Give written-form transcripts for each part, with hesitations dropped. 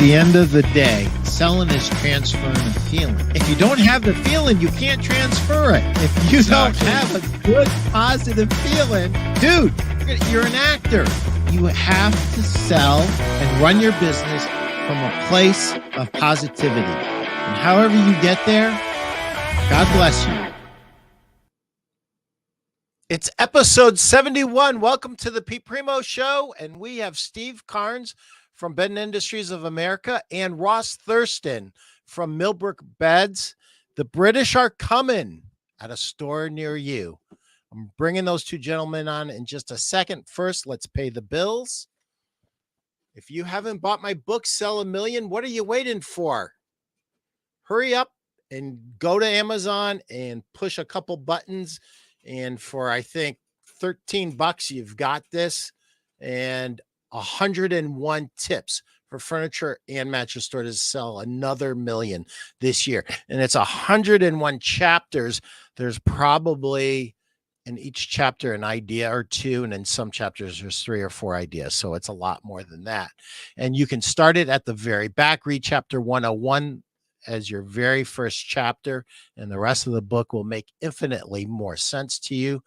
the end of the day, selling is transferring a feeling. If you don't have the feeling, you can't transfer it. If you don't have a good, positive feeling, dude, you're an actor. You have to sell and run your business from a place of positivity. And however you get there, God bless you. It's episode 71. Welcome to the Pete Primeau Show. And we have Steve Karns from Bed Industries of America and Ross Thurston from Millbrook Beds. The British are coming at a store near you. I'm bringing those two gentlemen on in just a second. First, let's pay the bills. If you haven't bought my book, Sell a Million, what are you waiting for? Hurry up and go to Amazon and push a couple buttons. And for, I think, $13, you've got this, and 101 tips for furniture and mattress store to sell another million this year. And it's 101 chapters. There's probably in each chapter an idea or two, and in some chapters there's 3 or 4 ideas. So it's a lot more than that. And you can start it at the very back, read chapter 101 as your very first chapter, and the rest of the book will make infinitely more sense to you.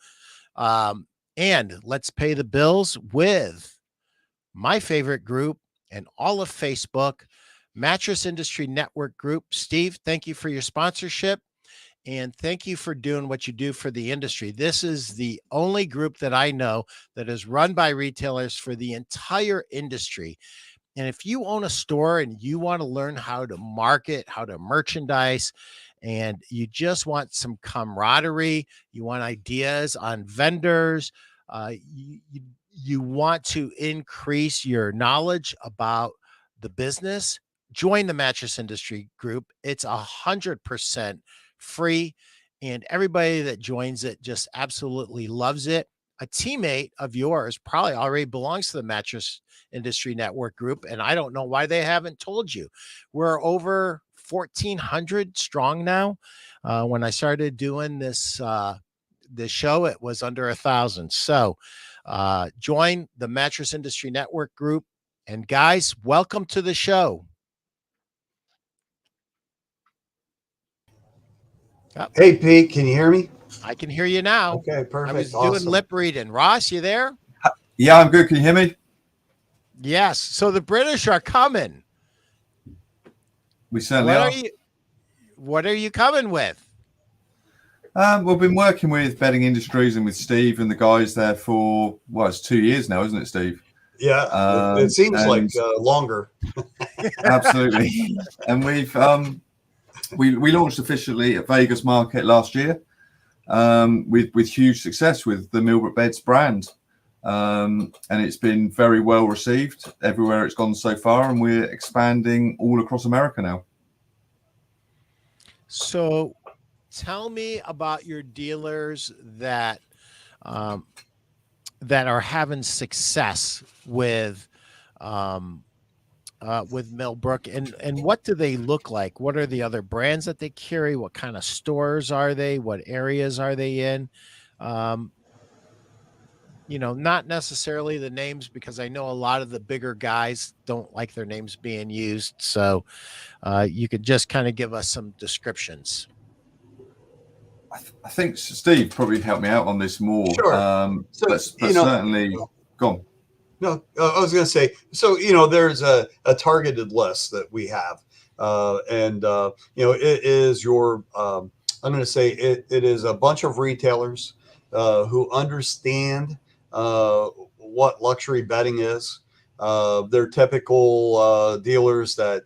And let's pay the bills with my favorite group and all of Facebook, Mattress Industry Network Group. Steve, thank you for your sponsorship, and thank you for doing what you do for the industry. This is the only group that I know that is run by retailers for the entire industry. And if you own a store and you want to learn how to market, how to merchandise, and you just want some camaraderie, you want ideas on vendors, you want to increase your knowledge about the business, join the Mattress Industry Group. It's 100% free, and everybody that joins it just absolutely loves it. A teammate of yours probably already belongs to the Mattress Industry Network Group, and I don't know why they haven't told you. We're over 1,400 strong now. When I started doing this show, it was under 1,000. So join the Mattress Industry Network Group. And guys, welcome to the show. Hey, Pete, can you hear me? I can hear you now. Okay, perfect. I was awesome. doing lip reading. Ross, you there? Yeah, I'm good. Can you hear me? Yes. So the British are coming. We certainly are. What are you coming with? We've been working with Bedding Industries and with Steve and the guys there for, well, it's 2 years now, isn't it, Steve? Yeah, it seems like longer. Absolutely. And we've we launched officially at Vegas Market last year with huge success with the Millbrook Beds brand. And it's been very well received everywhere it's gone so far, and we're expanding all across America now. So tell me about your dealers that are having success with Millbrook, and what do they look like? What are the other brands that they carry? What kind of stores are they? What areas are they in? Not necessarily the names, because I know a lot of the bigger guys don't like their names being used. So you could just kind of give us some descriptions. I think Steve probably helped me out on this more. Sure. But certainly, go on. No, I was going to say, so, there's a targeted list that we have. And it is your, I'm going to say it is a bunch of retailers who understand what luxury bedding is. They're typical dealers that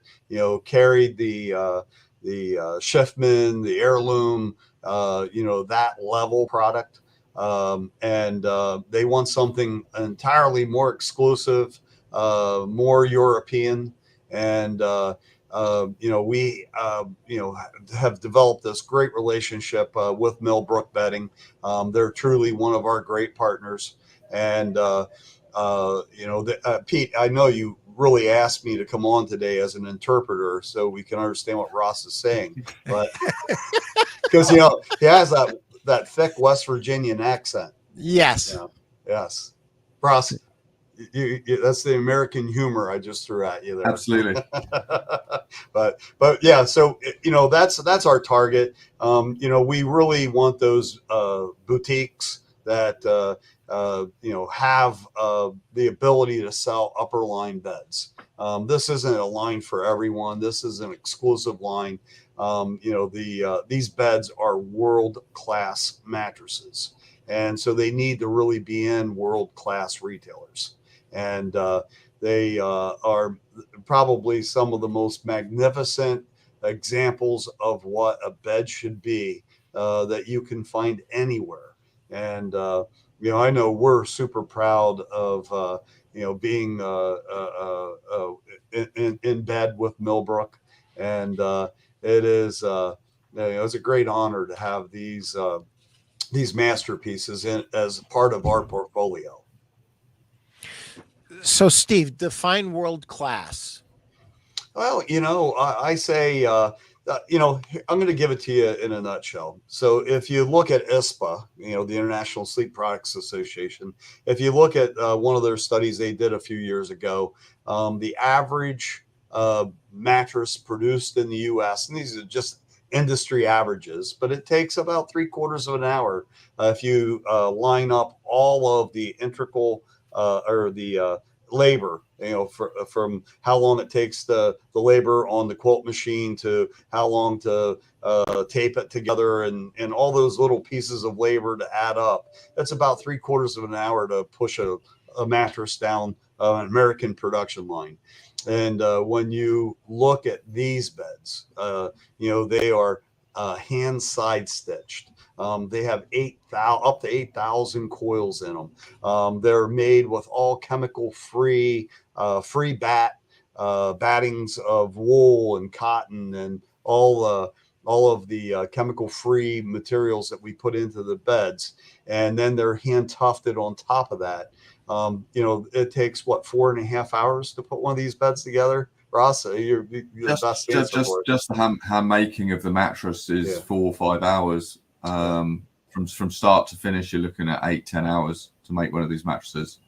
carried the Schiffman, the Heirloom, that level product, and they want something entirely more exclusive, more European, and we have developed this great relationship with Millbrook Bedding. They're truly one of our great partners. And, Pete, I know you really asked me to come on today as an interpreter so we can understand what Ross is saying, but because, he has that thick West Virginian accent. Yes. Yes. Ross, that's the American humor I just threw at you there. Absolutely. but yeah, so that's our target. We really want those boutiques that have the ability to sell upper line beds. This isn't a line for everyone. This is an exclusive line. These beds are world-class mattresses, and so they need to really be in world-class retailers. And they are probably some of the most magnificent examples of what a bed should be that you can find anywhere. And I know we're super proud of being in bed with Millbrook, and it is it's a great honor to have these masterpieces as part of our portfolio. So, Steve, define world class. Well, I say, I'm going to give it to you in a nutshell. So if you look at ISPA, the International Sleep Products Association, if you look at one of their studies they did a few years ago, the average mattress produced in the U.S., and these are just industry averages, but it takes about 3/4 of an hour if you line up all of the integral or the labor, from how long it takes the labor on the quilt machine to how long to tape it together and all those little pieces of labor to add up. That's about 3/4 of an hour to push a mattress down an American production line. And when you look at these beds, they are hand side stitched. They have up to 8,000 coils in them. They're made with all chemical free battings of wool and cotton and all of the chemical free materials that we put into the beds. And then they're hand tufted on top of that. It takes 4.5 hours to put one of these beds together. Ross, you're the best answer for it. Just the hand making of the mattress is 4 or 5 hours. From start to finish, you're looking at 8-10 hours to make one of these mattresses.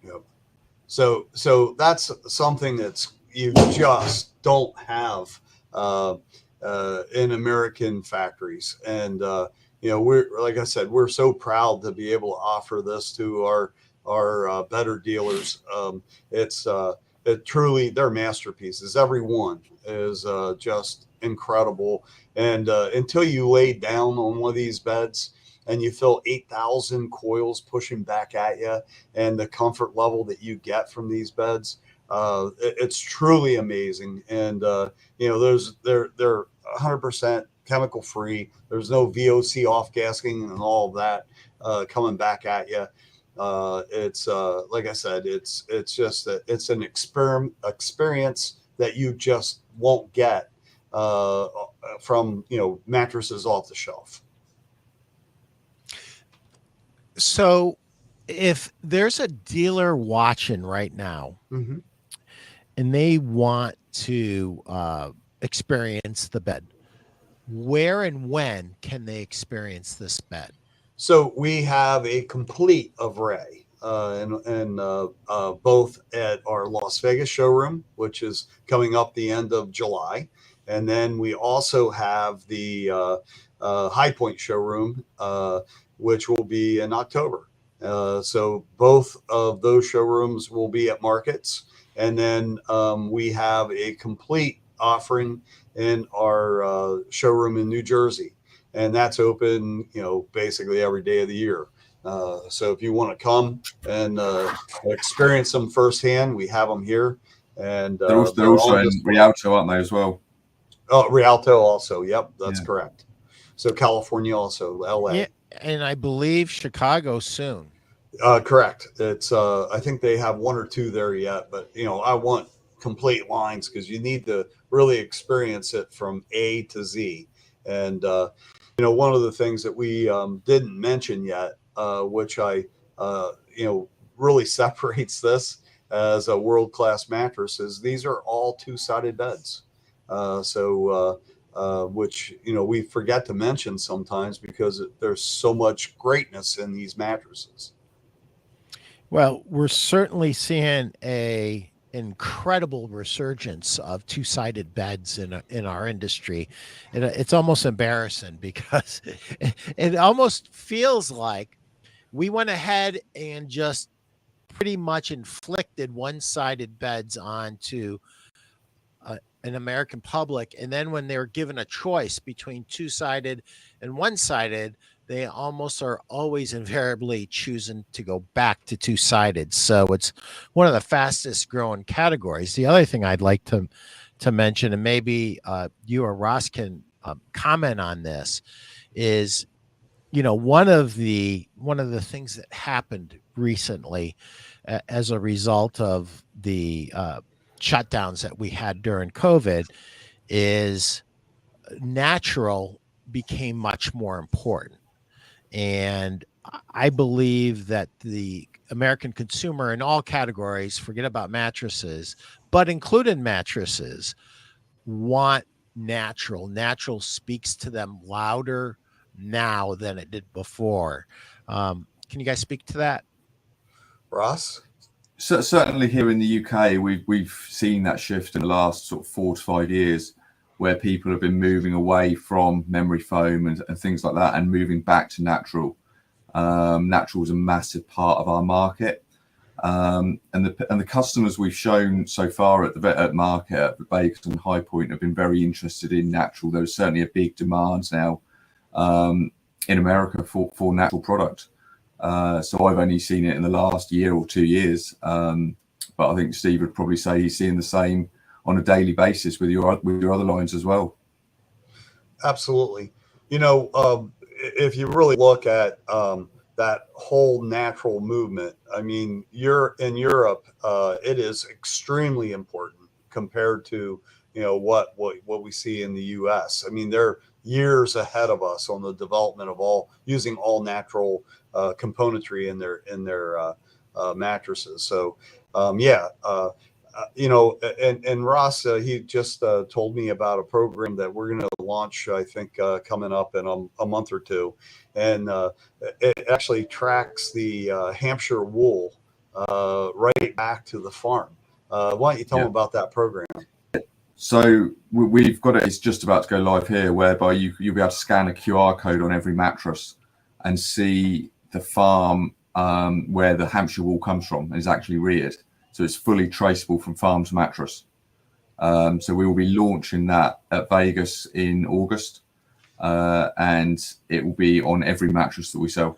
Yep. So that's something that's you just don't have in American factories. And we're, like I said, we're so proud to be able to offer this to our better dealers. It truly, they're masterpieces. Every one is just incredible. And until you lay down on one of these beds and you feel 8,000 coils pushing back at you and the comfort level that you get from these beds, it's truly amazing. And they're 100% chemical free. There's no VOC off gassing and all of that coming back at you. It's like I said, it's just it's an experience that you just won't get from mattresses off the shelf. So if there's a dealer watching right now Mm-hmm. and they want to experience the bed, where and when can they experience this bed? So we have a complete array, and both at our Las Vegas showroom, which is coming up the end of July, and then we also have the High Point showroom, which will be in October. So both of those showrooms will be at markets, and then we have a complete offering in our showroom in New Jersey. And that's open, basically every day of the year. So if you want to come and experience them firsthand, we have them here. And they're also in Rialto, aren't they, as well? Oh, Rialto also. Yep, that's correct. So California also, LA. Yeah, and I believe Chicago soon. Correct. It's I think they have 1 or 2 there yet, but I want complete lines because you need to really experience it from A to Z. And one of the things that we didn't mention yet, which really separates this as a world-class mattress, is these are all 2-sided beds. Which we forget to mention sometimes because there's so much greatness in these mattresses. Well, we're certainly seeing a incredible resurgence of two-sided beds in our industry. It's almost embarrassing because it almost feels like we went ahead and just pretty much inflicted one-sided beds onto an American public, and then when they're given a choice between two-sided and one-sided, they almost are always invariably choosing to go back to two-sided. So it's one of the fastest growing categories. The other thing I'd like to mention, and maybe you or Ross can comment on this, is one of the things that happened recently as a result of the shutdowns that we had during COVID is natural became much more important. And I believe that the American consumer in all categories, forget about mattresses, but including mattresses, want natural. Natural speaks to them louder now than it did before. Can you guys speak to that? Ross? So certainly here in the UK, we've seen that shift in the last sort of 4 to 5 years, where people have been moving away from memory foam and things like that, and moving back to natural. Natural is a massive part of our market, and the customers we've shown so far at the market at Vegas and High Point have been very interested in natural. There's certainly a big demand now in America for natural product. So I've only seen it in the last year or 2 years, but I think Steve would probably say he's seeing the same on a daily basis with your other lines as well. Absolutely. If you really look at that whole natural movement, I mean, in Europe, it is extremely important compared to what we see in the U.S. I mean, they're years ahead of us on the development of using all natural componentry in their mattresses. So and Ross, he just told me about a program that we're going to launch, I think, coming up in a month or two. And it actually tracks the Hampshire wool right back to the farm. Why don't you tell them about that program? So we've got it. It's just about to go live here, whereby you'll be able to scan a QR code on every mattress and see the farm where the Hampshire wool comes from and is actually reared. So it's fully traceable from farm to mattress. So we will be launching that at Vegas in August, and it will be on every mattress that we sell.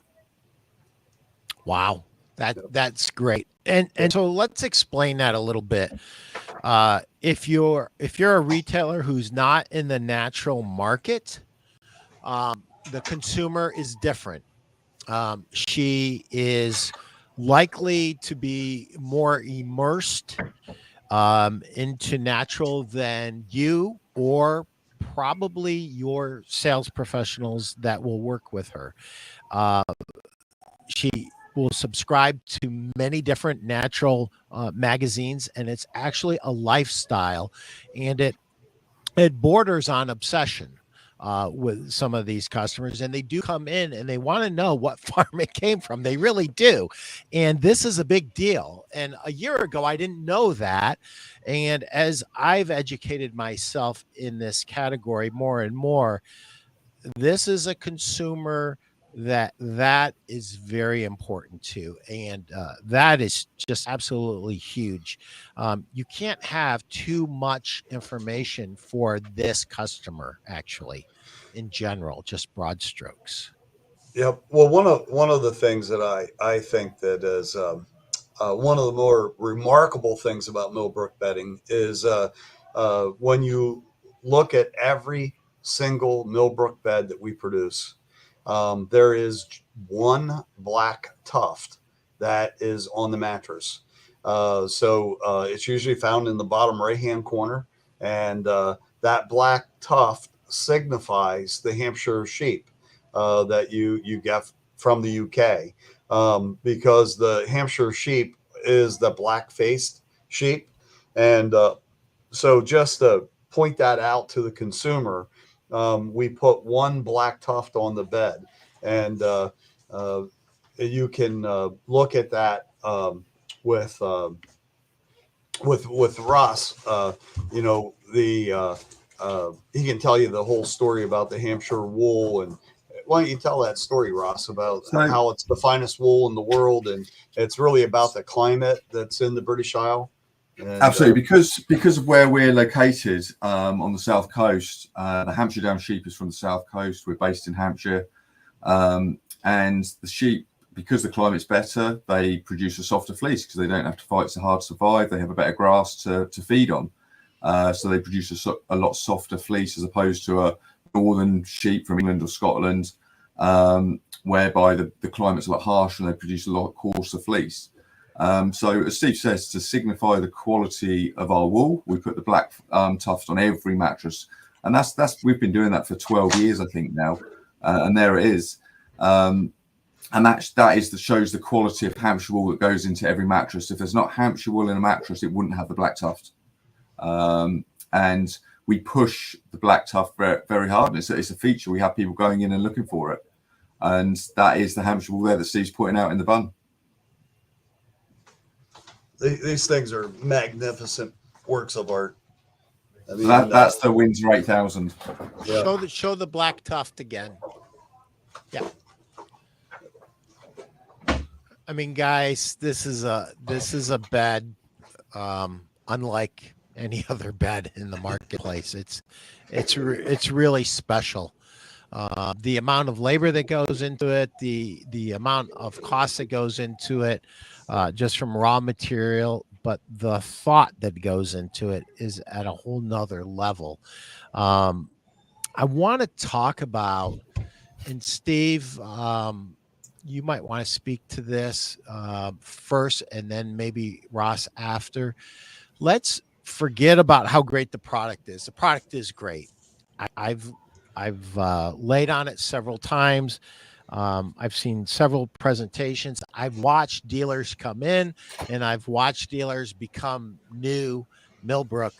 Wow, that's great. And so let's explain that a little bit. If you're a retailer who's not in the natural market, the consumer is different. She is likely to be more immersed into natural than you, or probably your sales professionals that will work with her. She will subscribe to many different natural magazines, and it's actually a lifestyle, and it borders on obsession with some of these customers, and they do come in and they want to know what farm it came from. They really do. And this is a big deal. And a year ago, I didn't know that. And as I've educated myself in this category more and more, this is a consumer that is very important to, and that is just absolutely huge. You can't have too much information for this customer, actually, in general, just broad strokes. Yep. Well, one of the things that I think that is one of the more remarkable things about Millbrook bedding is when you look at every single Millbrook bed that we produce, there is one Black Tuft that is on the mattress. So it's usually found in the bottom right-hand corner, and that Black Tuft signifies the Hampshire sheep that you get from the UK, because the Hampshire sheep is the black-faced sheep. And so just to point that out to the consumer, we put one Black Tuft on the bed, and you can look at that with Ross, you know, he can tell you the whole story about the Hampshire wool. And why don't you tell that story, Ross, about how it's the finest wool in the world, and it's really about the climate that's in the British Isle. And, absolutely, because of where we're located on the south coast. The Hampshire down sheep is from the south coast. We're based in Hampshire, and the sheep, because the climate's better, they produce a softer fleece because they don't have to fight so hard to survive. They have a better grass to feed on, so they produce a lot softer fleece as opposed to a northern sheep from England or Scotland, whereby the climate's a lot harsher and they produce a lot coarser fleece. So as Steve says, to signify the quality of our wool, we put the Black Tuft on every mattress, and that's we've been doing that for 12 years, I think now, and there it is. And that shows the quality of Hampshire wool that goes into every mattress. If there's not Hampshire wool in a mattress, it wouldn't have the Black Tuft. And we push the Black Tuft very, very hard. And it's a feature. We have people going in and looking for it. And that is the Hampshire wool there that Steve's putting out in the bun. These things are magnificent works of art. I mean, that's the Windsor 8000. Yeah. Show the Black Tuft again. Yeah. I mean, guys, this is a bed unlike any other bed in the marketplace. It's really special. The amount of labor that goes into it, the amount of cost that goes into it, just from raw material, but the thought that goes into it is at a whole nother level. I want to talk about, and Steve, you might want to speak to this first, and then maybe Ross after. Let's forget about how great the product is. The product is great. I've laid on it several times. I've seen several presentations. I've watched dealers come in, and I've watched dealers become new Millbrook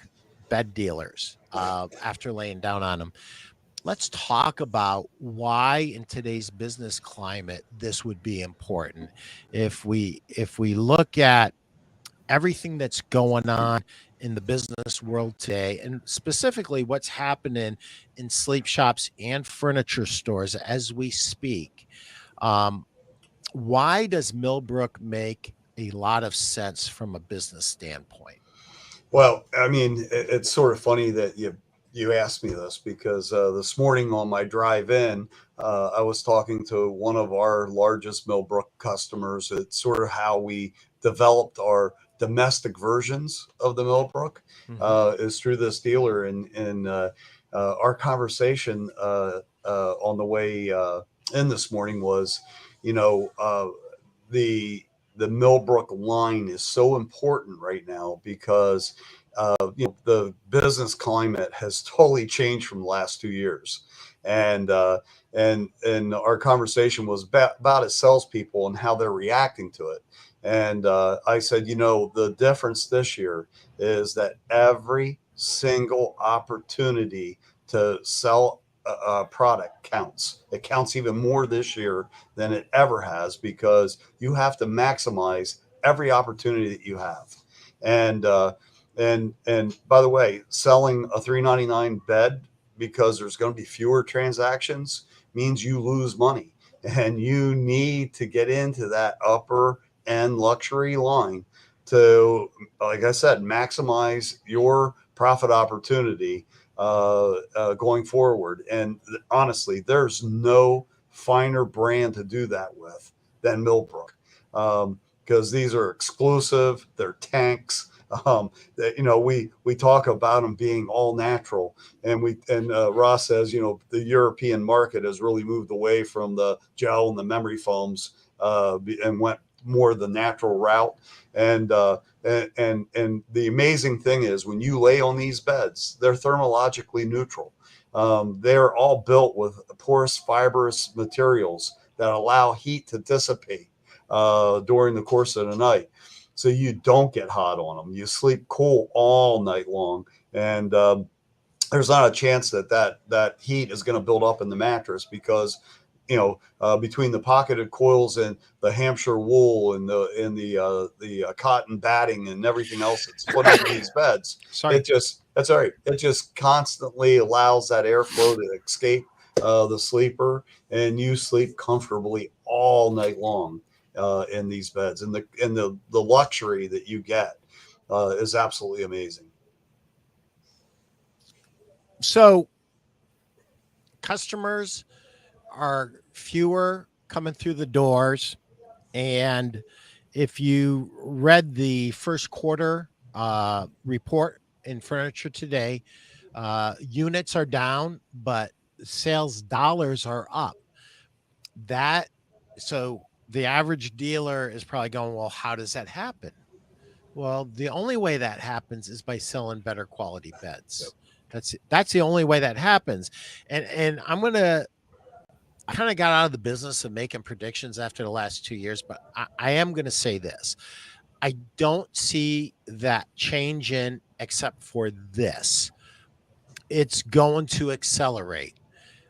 bed dealers after laying down on them. Let's talk about why in today's business climate this would be important. If we look at everything that's going on in the business world today, and specifically what's happening in sleep shops and furniture stores as we speak, why does Millbrook make a lot of sense from a business standpoint? Well, I mean, it's sort of funny that you asked me this, because this morning on my drive in, I was talking to one of our largest Millbrook customers. It's sort of how we developed our domestic versions of the Millbrook, is through this dealer. And our conversation on the way in this morning was, you know, the Millbrook line is so important right now because you know, the business climate has totally changed from the last 2 years, and our conversation was about as salespeople and how they're reacting to it. And I said, you know, the difference this year is that every single opportunity to sell a product counts. It counts even more this year than it ever has, because you have to maximize every opportunity that you have. And by the way, selling a $399 bed because there's going to be fewer transactions means you lose money, and you need to get into that upper end luxury line to, like I said, maximize your profit opportunity going forward. And honestly, there's no finer brand to do that with than Millbrook, because these are exclusive. They're tanks. You know, we talk about them being all natural, and Ross says, you know, the European market has really moved away from the gel and the memory foams and went more the natural route. And the amazing thing is, when you lay on these beds, they're thermologically neutral. They're all built with porous fibrous materials that allow heat to dissipate during the course of the night, so you don't get hot on them. You sleep cool all night long, and there's not a chance that heat is going to build up in the mattress, because between the pocketed coils and the Hampshire wool and the cotton batting and everything else that's put into these beds, that's all right. It just constantly allows that airflow to escape the sleeper, and you sleep comfortably all night long in these beds. And the luxury that you get is absolutely amazing. So customers are fewer coming through the doors, and if you read the first quarter report in Furniture Today, units are down, but sales dollars are up. So the average dealer is probably going, well, how does that happen? Well, the only way that happens is by selling better quality beds. That's the only way that happens. And I kind of got out of the business of making predictions after the last 2 years, but I am going to say this. I don't see that changing except for this. It's going to accelerate.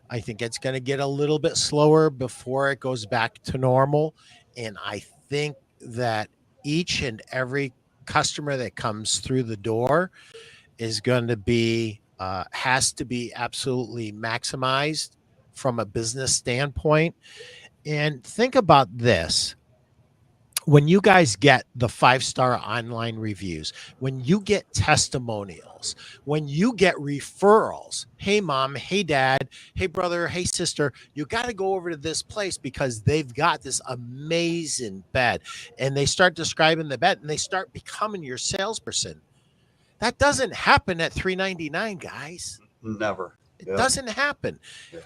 I think it's going to get a little bit slower before it goes back to normal. And I think that each and every customer that comes through the door is going to be, has to be absolutely maximized from a business standpoint. And think about this. When you guys get the 5-star online reviews, when you get testimonials, when you get referrals, hey mom, hey dad, hey brother, hey sister, you got to go over to this place because they've got this amazing bed, and they start describing the bed and they start becoming your salesperson. That doesn't happen at $399, guys. Never. It doesn't happen. Yeah.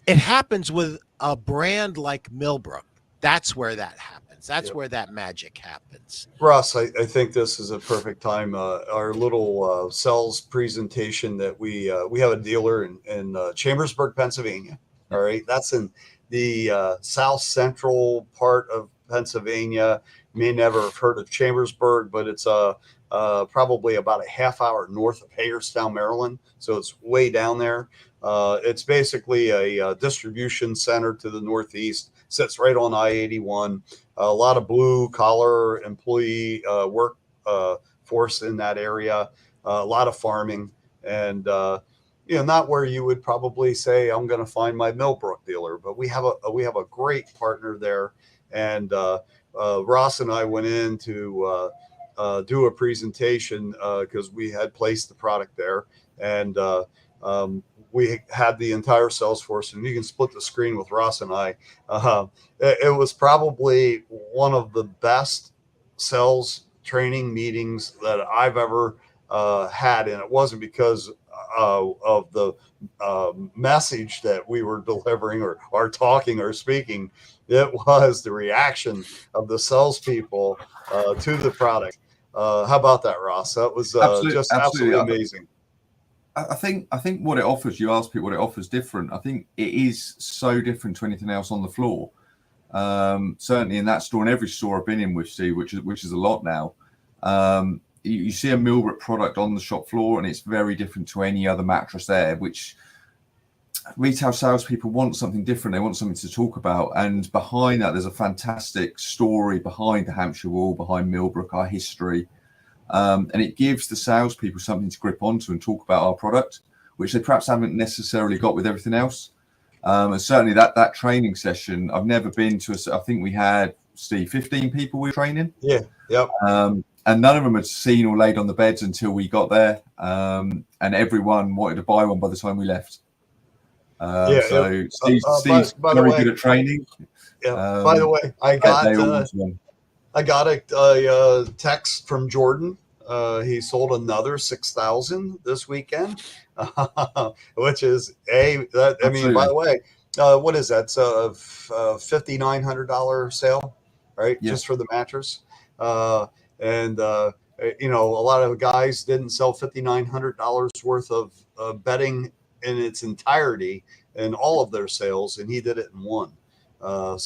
It happens with a brand like Millbrook. That's where that happens. That's where that magic happens. Ross, I think this is a perfect time. Our little sales presentation that we have a dealer in Chambersburg, Pennsylvania. All right. That's in the south central part of Pennsylvania. You may never have heard of Chambersburg, but it's probably about a half hour north of Hagerstown, Maryland. So it's way down there. It's basically a distribution center to the northeast. Sits right on I-81. A lot of blue collar employee work force in that area. A lot of farming, and not where you would probably say I'm going to find my Millbrook dealer, but we have a great partner there. And Ross and I went in to do a presentation because we had placed the product there, and we had the entire sales force, and you can split the screen with Ross and I. It was probably one of the best sales training meetings that I've ever had. And it wasn't because of the message that we were delivering or talking or speaking. It was the reaction of the salespeople to the product. How about that, Ross? That was absolutely amazing. I think what it offers, you ask people what it offers different. I think it is so different to anything else on the floor. Certainly in that store and every store I've been in with Steve, which is a lot now. You see a Millbrook product on the shop floor, and it's very different to any other mattress there, which retail salespeople want something different. They want something to talk about. And behind that, there's a fantastic story behind the Hampshire wool, behind Millbrook, our history. And it gives the salespeople something to grip onto and talk about our product, which they perhaps haven't necessarily got with everything else. And certainly that training session, I've never been to I think we had, Steve, 15 people we were training. Yeah. Yep. And none of them had seen or laid on the beds until we got there. And everyone wanted to buy one by the time we left. So Steve's very good at training. Yeah. By the way, I got a text from Jordan. He sold another 6,000 this weekend, which is by the way, what is that? It's a $5,900 sale, right? Yeah. Just for the mattress. And a lot of guys didn't sell $5,900 worth of bedding in its entirety in all of their sales, and he did it in one. And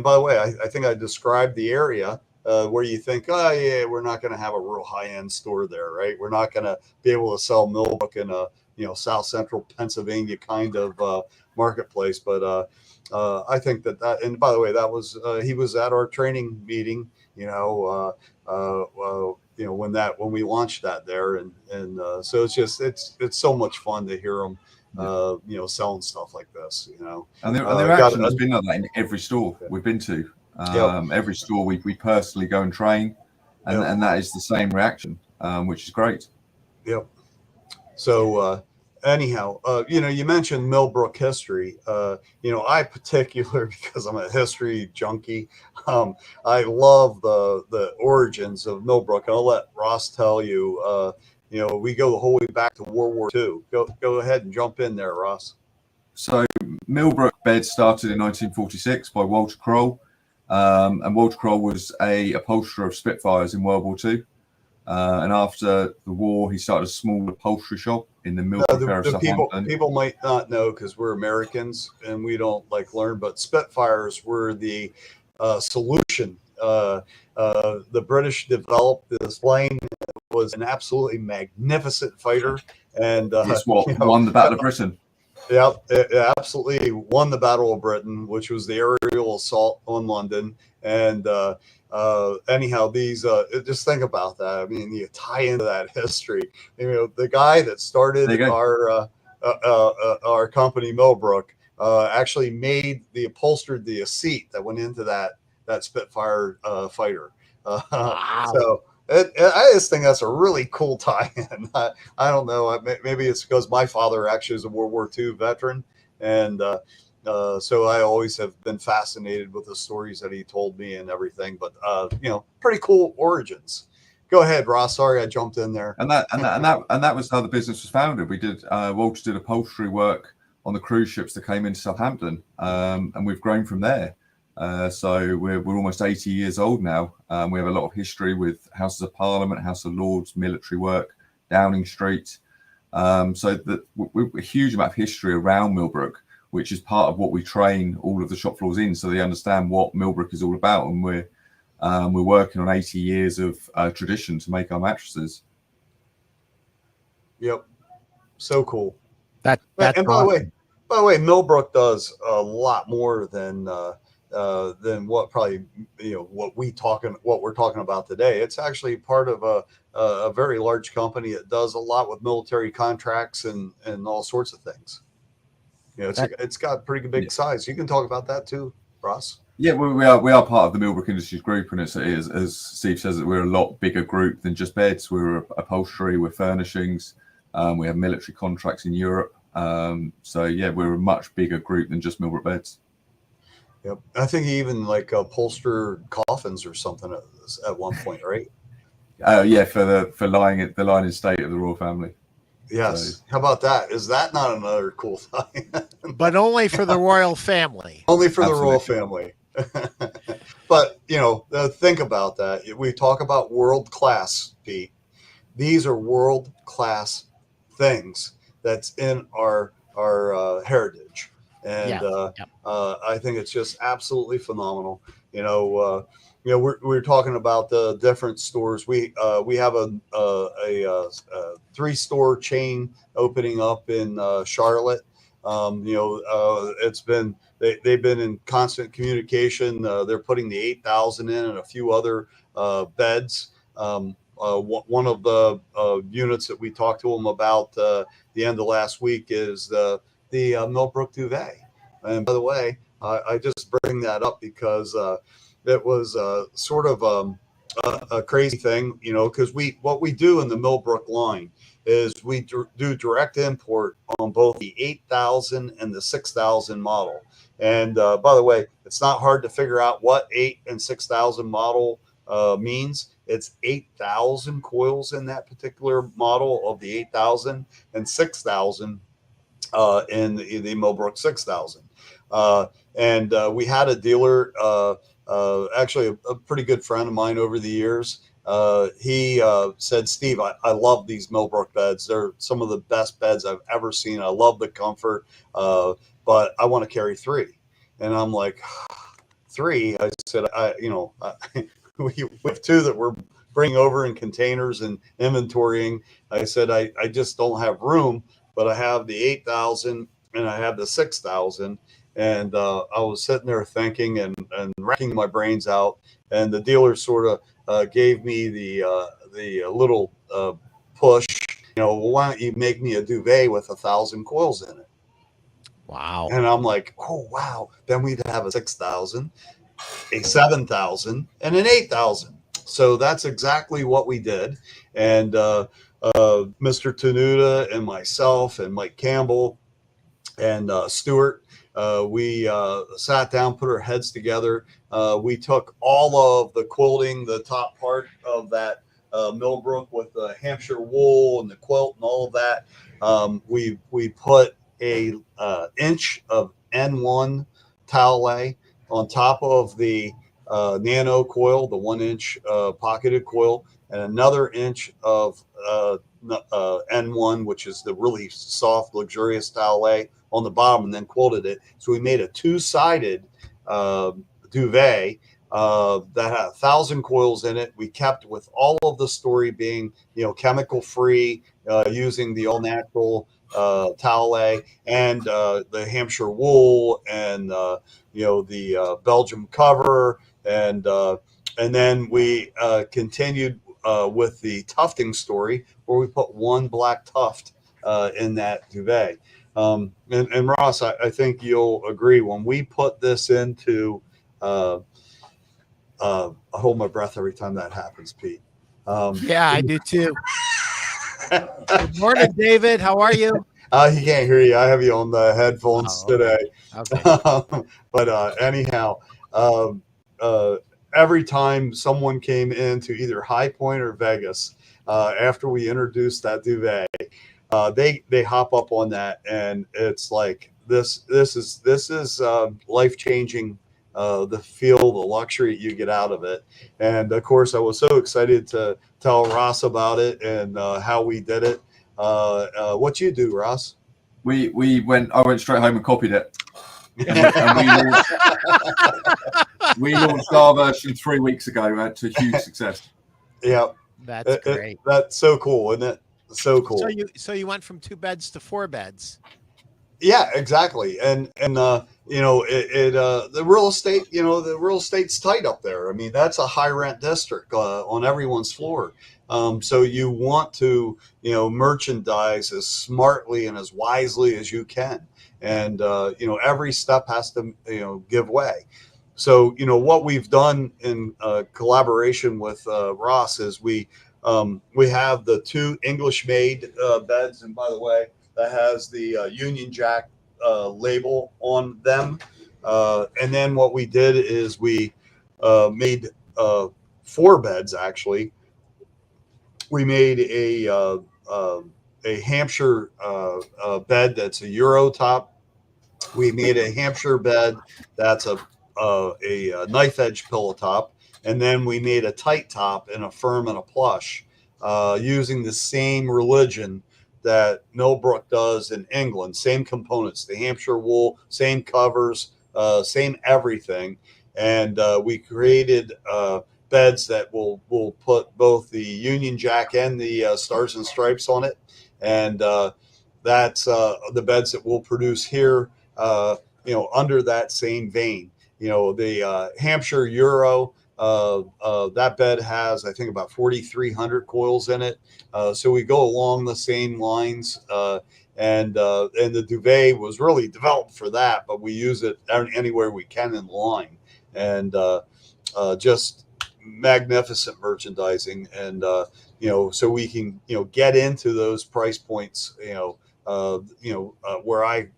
by the way, I think I described the area where you think, oh yeah, we're not going to have a real high-end store there, right? We're not going to be able to sell Millbrook in a South Central Pennsylvania kind of marketplace. But I think that, and by the way, that was he was at our training meeting, when we launched that there, and so it's so much fun to hear them, selling stuff like this, And the reaction has been like that in every store we've been to. Yep. Every store we personally go and train, and that is the same reaction, which is great. Yep. So anyhow, you mentioned Millbrook history. I particular, because I'm a history junkie, I love the origins of Millbrook. I'll let Ross tell you. We go the whole way back to World War II. Go ahead and jump in there, Ross. So Millbrook Beds started in 1946 by Walter Kroll, and Walter Kroll was a upholsterer of Spitfires in World War II. And after the war, he started a small upholstery shop in the Millbrook area of Southampton. People might not know, because we're Americans and we don't learn, but Spitfires were the solution. The British developed this plane. It was an absolutely magnificent fighter, and it's what won the Battle of Britain. Yeah, it absolutely won the Battle of Britain, which was the aerial assault on London. And anyhow, these just think about that. I mean, you tie into that history. The guy that started our company, Millbrook, actually upholstered the seat that went into that Spitfire fighter. Wow. So I just think that's a really cool tie-in. I don't know. Maybe it's because my father actually is a World War II veteran, and so I always have been fascinated with the stories that he told me and everything. But pretty cool origins. Go ahead, Ross. Sorry, I jumped in there. And that was how the business was founded. We did Walter did upholstery work on the cruise ships that came into Southampton, and we've grown from there. So we're almost 80 years old now. We have a lot of history with Houses of Parliament, House of Lords, military work, Downing Street. So we're a huge amount of history around Millbrook, which is part of what we train all of the shop floors in, so they understand what Millbrook is all about. And we're working on 80 years of tradition to make our mattresses. Yep, so cool. That's and by awesome. the way, Millbrook does a lot more than what probably what we're talking about today. It's actually part of a very large company that does a lot with military contracts and all sorts of things. It's got pretty big size. You can talk about that too, Ross. Yeah, we are part of the Millbrook Industries Group, and it is, as Steve says, we're a lot bigger group than just beds. We're upholstery, we're furnishings, we have military contracts in Europe. So yeah, we're a much bigger group than just Millbrook Beds. Yep, I think he even upholstered coffins or something at one point, right? Yeah, for the lying in state of the royal family. Yes. So, how about that? Is that not another cool thing? But only for the royal family. Only for Absolutely. The royal family. But think about that. We talk about world class, Pete. These are world class things that's in our heritage, and I think it's just absolutely phenomenal. We're talking about the different stores. We have a 3-store chain opening up in Charlotte. It's been they've been in constant communication. They're putting the 8,000 in and a few other beds. One of the units that we talked to them about the end of last week is the Millbrook duvet. And by the way, I just bring that up because it was sort of a crazy thing, because what we do in the Millbrook line is we do direct import on both the 8,000 and the 6,000 model. And by the way, it's not hard to figure out what 8 and 6,000 model means. It's 8,000 coils in that particular model of the 8,000 and 6,000 in the Millbrook 6,000. And we had a dealer, actually a pretty good friend of mine over the years. He said, Steve, I love these Millbrook beds. They're some of the best beds I've ever seen. I love the comfort, but I want to carry 3. And I'm like, 3? I said, we have 2 that we're bringing over in containers and inventorying. I said, I just don't have room. but I have the 8,000 and I have the 6,000. And I was sitting there thinking and racking my brains out, and the dealer sort of gave me the little push. Why don't you make me a duvet with 1,000 coils in it? Wow. And I'm like, oh wow. Then we'd have a 6,000, a 7,000, and an 8,000. So that's exactly what we did. And Mr. Tenuta and myself and Mike Campbell and Stuart, we sat down, put our heads together. We took all of the quilting, the top part of that Millbrook with the Hampshire wool and the quilt and all of that. We put a inch of N1 towel lay on top of the nano coil, the 1 inch pocketed coil, and another inch of N1, which is the really soft, luxurious towel lay on the bottom, and then quilted it. So we made a two-sided duvet that had 1,000 coils in it. We kept with all of the story being, chemical free, using the all natural towel lay and the Hampshire wool and the Belgium cover, and then we continued with the tufting story, where we put one Black Tuft in that duvet. And Ross, I think you'll agree, when we put this into, I hold my breath every time that happens, Pete. Yeah, I do too. Good morning, David. How are you? He can't hear you. I have you on the headphones today. Okay. But anyhow, every time someone came into either High Point or Vegas, after we introduced that duvet, they hop up on that, and it's like this is life changing. The feel, the luxury you get out of it. And of course, I was so excited to tell Ross about it and how we did it. What you do, Ross? I went straight home and copied it. And we launched our version 3 weeks ago to huge success. Yeah, that's great. That's so cool, isn't it? So cool. So you went from 2 beds to 4 beds. Yeah, exactly. And the real estate, the real estate's tight up there. I mean, that's a high rent district on everyone's floor. So you want to, merchandise as smartly and as wisely as you can. And, every step has to, give way. So, what we've done in collaboration with Ross is we have the 2 English made beds. And by the way, that has the Union Jack label on them. And then what we did is we made 4 beds, actually. We made a Hampshire bed that's a Euro top. We made a Hampshire bed that's a knife edge pillow top. And then we made a tight top and a firm and a plush using the same religion that Millbrook does in England. Same components, the Hampshire wool, same covers, same everything. And we created beds that will put both the Union Jack and the Stars and Stripes on it. And that's the beds that we'll produce here, under that same vein. The Hampshire Euro, that bed has, I think, about 4,300 coils in it. So we go along the same lines, and the duvet was really developed for that, but we use it anywhere we can in the line, and just magnificent merchandising, and so we can get into those price points, where I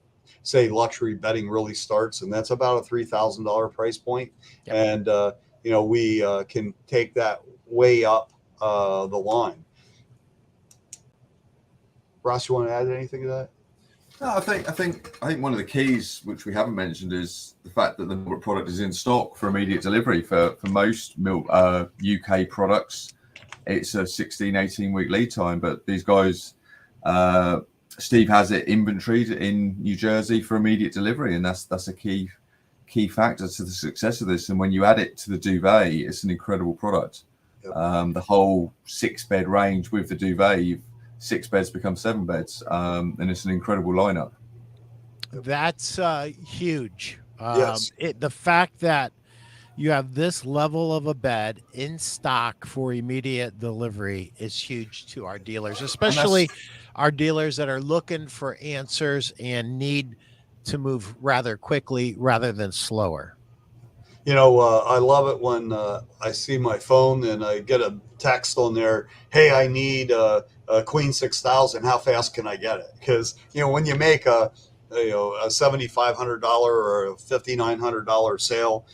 say luxury bedding really starts, and that's about a $3,000 price point. Yep. And we can take that way up the line. Ross, you want to add anything to that? No, I think one of the keys, which we haven't mentioned, is the fact that the product is in stock for immediate delivery. For most UK products, it's a 16-18 week lead time, but these guys, Steve has it inventoried in New Jersey for immediate delivery, and that's a key factor to the success of this. And when you add it to the duvet, it's an incredible product. Yep. The whole 6-bed range with the duvet, you've 6 beds become 7 beds, and it's an incredible lineup. That's huge. Yes. The fact that you have this level of a bed in stock for immediate delivery is huge to our dealers, especially our dealers that are looking for answers and need to move rather quickly rather than slower. You know, I love it when I see my phone and I get a text on there, hey, I need a Queen 6000. How fast can I get it? Because, you know, when you make a $7,500 or a $5,900 sale,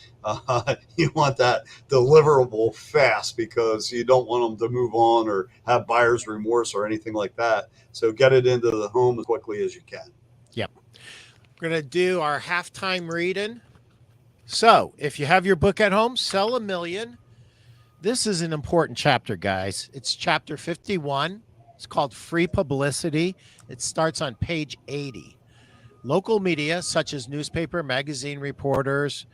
you want that deliverable fast because you don't want them to move on or have buyer's remorse or anything like that. So get it into the home as quickly as you can. Yep. We're going to do our halftime reading. So if you have your book at home, Sell a Million. This is an important chapter, guys. It's chapter 51. It's called Free Publicity. It starts on page 80. Local media, such as newspaper, magazine reporters,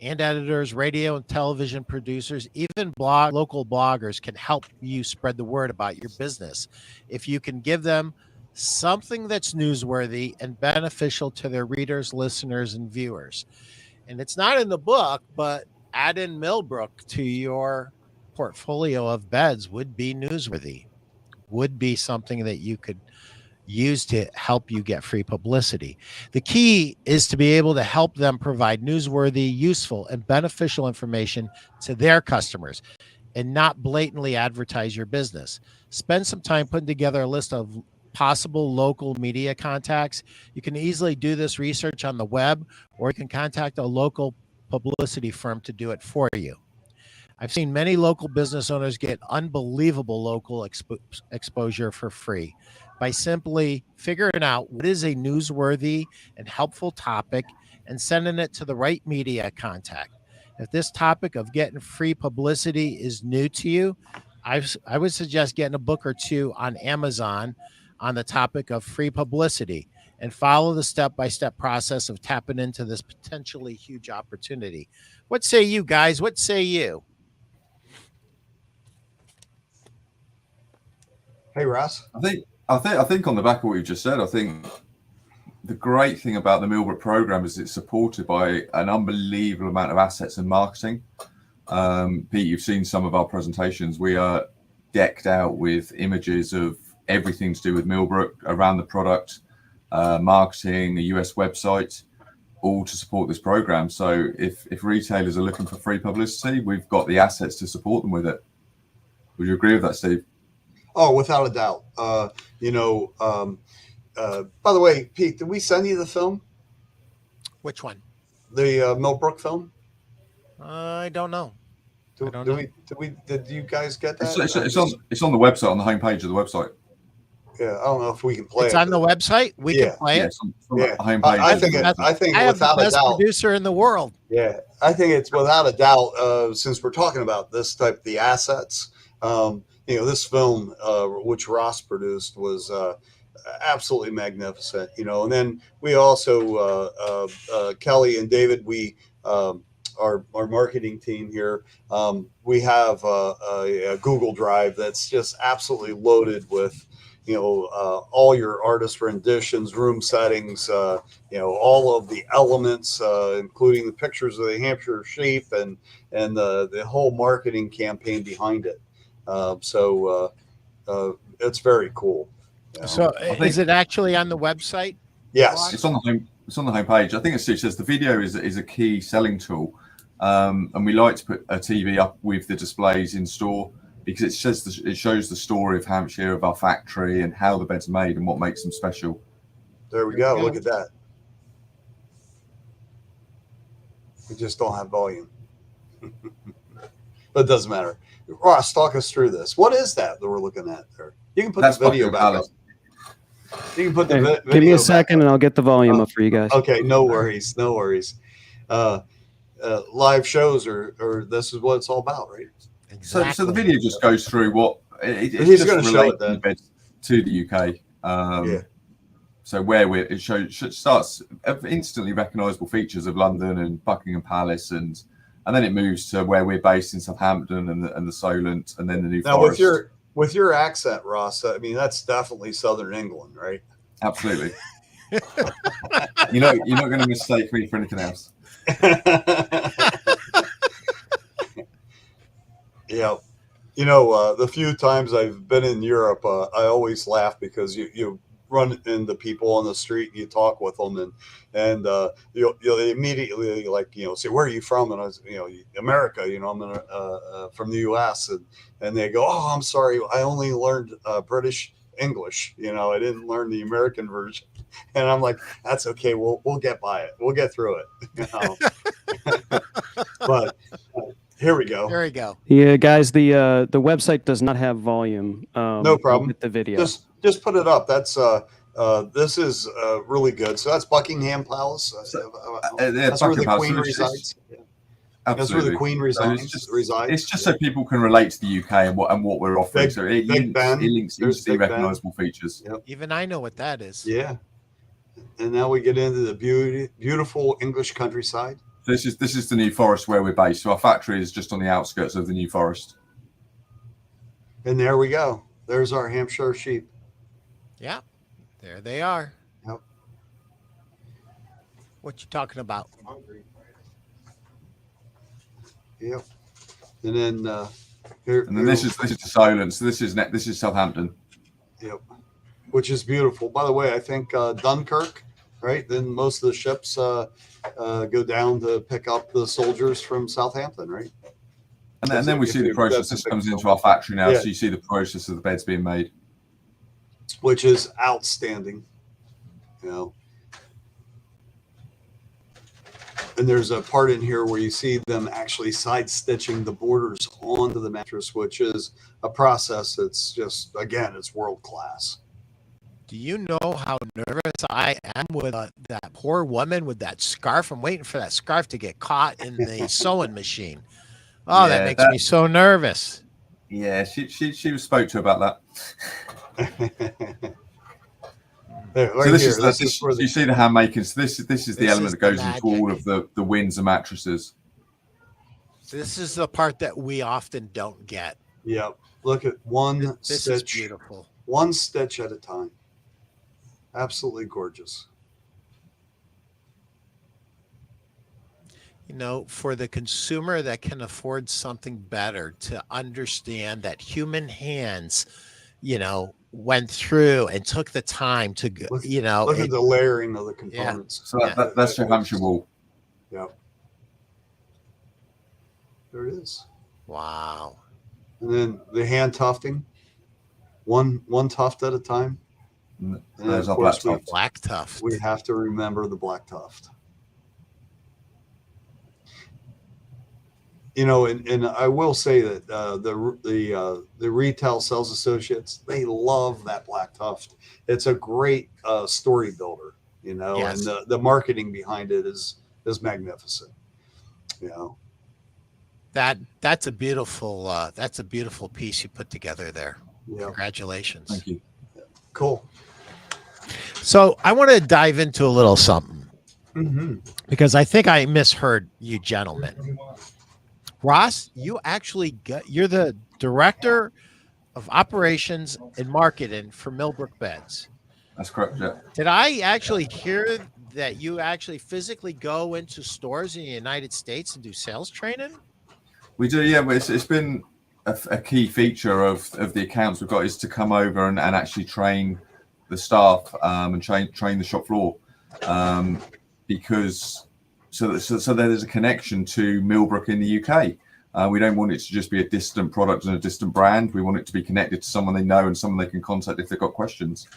and editors, radio and television producers, even local bloggers can help you spread the word about your business. If you can give them something that's newsworthy and beneficial to their readers, listeners, and viewers. And it's not in the book, but add in Millbrook to your portfolio of beds would be newsworthy, would be something that you could use to help you get free publicity. The key is to be able to help them provide newsworthy, useful, and beneficial information to their customers and not blatantly advertise your business. Spend some time putting together a list of possible local media contacts. You can easily do this research on the web, or you can contact a local publicity firm to do it for you. I've seen many local business owners get unbelievable local exposure for free by simply figuring out what is a newsworthy and helpful topic and sending it to the right media contact. If this topic of getting free publicity is new to you, I would suggest getting a book or two on Amazon on the topic of free publicity and follow the step-by-step process of tapping into this potentially huge opportunity. What say you guys? What say you? Hey, Ross. I think on the back of what you just said, I think the great thing about the Millbrook program is it's supported by an unbelievable amount of assets and marketing. Pete, you've seen some of our presentations. We are decked out with images of everything to do with Millbrook around the product, marketing, a US website, all to support this program. So if retailers are looking for free publicity, we've got the assets to support them with it. Would you agree with that, Steve? Oh, without a doubt. By the way, Pete, did we send you the film? Which one? The Millbrook film? I don't know. Did you guys get that? It's on the website, on the homepage of the website. Yeah, I don't know if we can play it. It's on the website. We can play it. Yeah, I think I have without the best a doubt, producer in the world. Yeah, I think it's without a doubt. Since we're talking about this type, the assets, this film, which Ross produced, was absolutely magnificent. And then we also Kelly and David, our marketing team here, we have a Google Drive that's just absolutely loaded with all your artist renditions, room settings, all of the elements, including the pictures of the Hampshire sheep and the whole marketing campaign behind it. So it's very cool. So is it actually on the website? Yes, it's on the homepage. I think it says the video is a key selling tool, and we like to put a TV up with the displays in store, because it shows the story of Hampshire, of our factory, and how the beds are made and what makes them special. There we go. Look at that. We just don't have volume. But it doesn't matter. Ross, talk us through this. What is that we're looking at there? You can put the video back up. You can put the video. Give me a second and I'll get the volume up for you guys. Okay, no worries. No worries. Live shows or this is what it's all about, right? Exactly. So the video just goes through what he's going to show it then to the UK. So where it starts instantly recognisable features of London and Buckingham Palace, and then it moves to where we're based in Southampton and the Solent, and then the New Forest. with your accent, Ross, I mean, that's definitely Southern England, right? Absolutely. You're not going to mistake me for anything else. Yeah. The few times I've been in Europe, I always laugh because you run into people on the street and you talk with them, and you'll immediately say, where are you from? And I was, America, I'm from the U.S. and they go, oh, I'm sorry, I only learned British English. I didn't learn the American version. And I'm like, that's okay. We'll get by it. We'll get through it. But here we go. There we go. Yeah, guys, the website does not have volume. No problem. With the video. Just put it up. That's this is really good. So that's Buckingham Palace. That's where the Queen resides. Absolutely. That's where the Queen resides. It's just so people can relate to the UK and what we're offering. So it links instantly recognizable features. Yep. Even I know what that is. Yeah. And now we get into the beautiful English countryside. This is the New Forest where we're based. So our factory is just on the outskirts of the New Forest. And there we go. There's our Hampshire sheep. Yeah, there they are. Yep. What you talking about? Yep. And then here. And then this is the Solent. So this is Southampton. Yep. Which is beautiful. By the way, I think Dunkirk, right? Then most of the ships go down to pick up the soldiers from Southampton, right? And then we see the process. This comes into our factory now, so you see the process of the beds being made, which is outstanding. And there's a part in here where you see them actually side stitching the borders onto the mattress, which is a process that's just, again, it's world class. Do you know how nervous I am with that poor woman with that scarf? I'm waiting for that scarf to get caught in the sewing machine. Oh, that makes me so nervous. Yeah, she spoke to about that. You see the hand making. So this is the element that goes into all of the winds and mattresses. This is the part that we often don't get. Yep. Look at one stitch. This is beautiful. One stitch at a time. Absolutely gorgeous. For the consumer that can afford something better, to understand that human hands, went through and took the time to go, look at the layering of the components. Yeah. So that's your Hampshire wool. Yeah. There it is. Wow. And then the hand tufting, one tuft at a time. And there's our Black Tuft. We have to remember the Black Tuft. And I will say that the retail sales associates, they love that Black Tuft. It's a great story builder, Yes. and the marketing behind it is magnificent. That's a beautiful piece you put together there. Yeah. Congratulations. Thank you. Cool. So I want to dive into a little something because I think I misheard you gentlemen. Ross, you're the director of operations and marketing for Millbrook Beds. That's correct, yeah. Did I actually hear that you actually physically go into stores in the United States and do sales training? We do, yeah. But it's been a key feature of the accounts we've got is to come over and actually train the staff and train the shop floor because so there's a connection to Millbrook in the UK. We don't want it to just be a distant product and a distant brand. We want it to be connected to someone they know and someone they can contact if they've got questions.